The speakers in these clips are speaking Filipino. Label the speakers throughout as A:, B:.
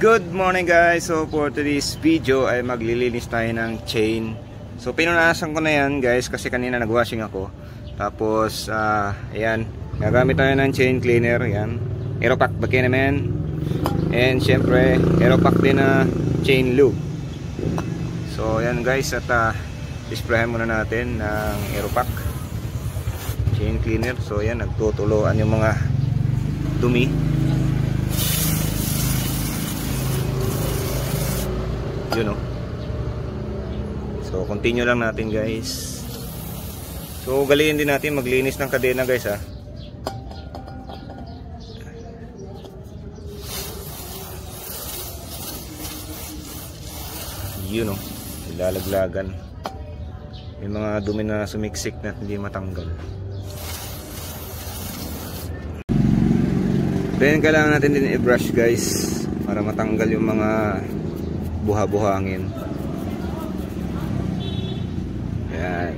A: Good morning guys. So for today's video ay maglilinis tayo ng chain. So pinunasan ko na yan guys kasi kanina nagwashing ako. Tapos ayan, gagamit tayo ng chain cleaner. Yan, Aeropack bagay naman. And syempre Aeropack din na chain lube. So ayan guys, at displayan muna natin ng Aeropack chain cleaner. So ayan, nagtutuloan yung mga dumi. Yun o. So continue lang natin guys. So galiin din natin maglinis ng kadena guys ha. Yun o, ilalaglagan yung mga dumi na sumiksik na hindi matanggal. Then kailangan natin din i-brush guys para matanggal yung mga buha-buhangin. Ayan.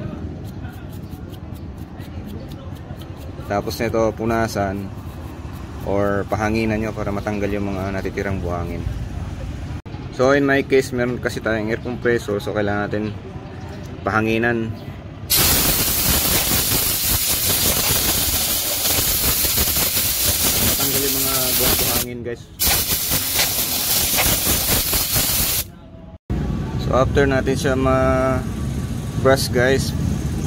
A: Tapos nito punasan or pahanginan nyo para matanggal yung mga natitirang buhangin. So in my case meron kasi tayong air compressor, so kailangan natin pahanginan. Matanggal yung mga buhangin guys. So after natin siya ma-brush guys,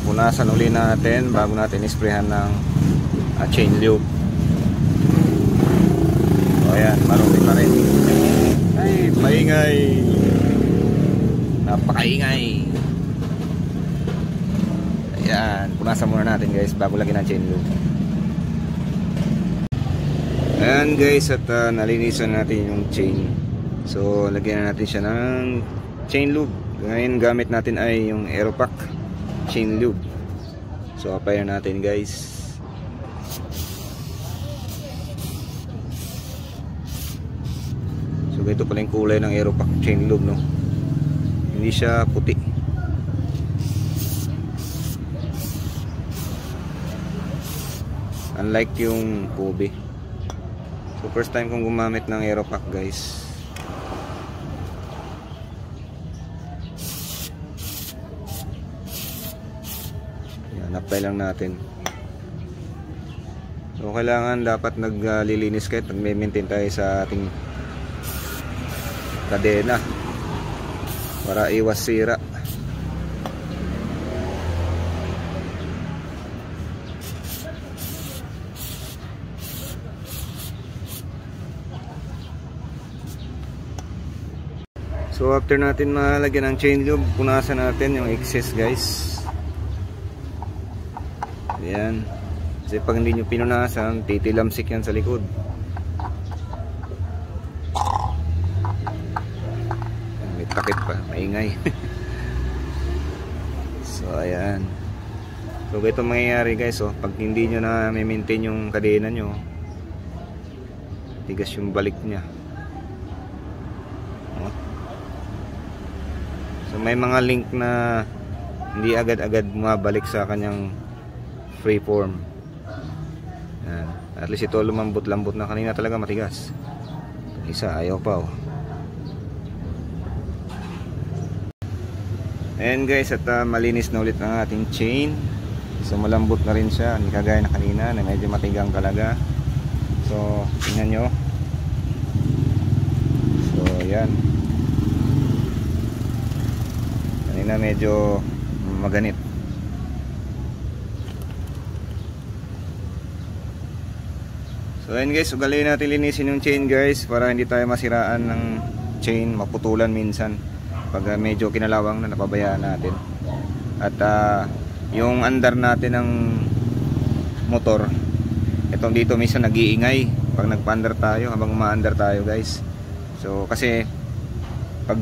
A: punasan uli natin bago natin isprayhan ng chain lube. So ayan, marumi pa rin. Ay, maingay. Napakaingay. Ayan, punasan muna natin guys bago lagyan ng chain lube. Ayan guys, at nalinisan natin yung chain. So lagyan na natin siya ng chain lube. Ngayon gamit natin ay yung Aeropack chain lube. So apply na natin guys. So ganito pala yung kulay ng Aeropack chain lube, no? Hindi siya puti. Unlike yung Kobe. So first time kong gumamit ng Aeropack guys. Apply lang natin. So kailangan dapat naglilinis kahit nagme-maintain tayo sa ating kadena para iwas sira. So after natin malagyan ng chain lube, punasan natin yung excess guys. Ayan. Kasi pag hindi nyo pinunasan, titilamsik yan sa likod. May takip pa, maingay. So ayan. So ito mangyayari guys, oh, pag hindi nyo na maintain yung kadena nyo, tigas yung balik nya. Oh. So may mga link na hindi agad-agad mabalik sa kanyang freeform. Yan. At least ito lumambot-lambot na, kanina talaga matigas. Isa ayaw pa oh. Ayan guys, at malinis na ulit ang ating chain. So malambot na rin siya, hindi kagaya na kanina na medyo matigang talaga. So tingnan nyo. So yan, kanina medyo maganit. So ayun guys, ugaliin natin linisin yung chain guys para hindi tayo masiraan ng chain, maputulan minsan pag medyo kinalawang na napabayaan natin. At yung andar natin ng motor, itong dito minsan nag-iingay pag nagpa-andar tayo, habang umaandar tayo guys. So kasi pag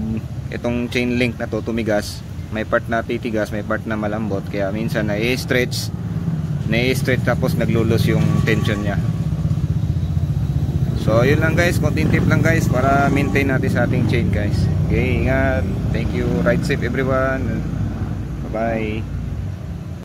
A: itong chain link na to tumigas, may part na titigas, may part na malambot, kaya minsan na-stretch tapos naglulos yung tension nya. So yun lang guys, konting tip lang guys para maintain natin sa ating chain guys. Okay, ingat. Thank you. Ride safe everyone. Bye bye.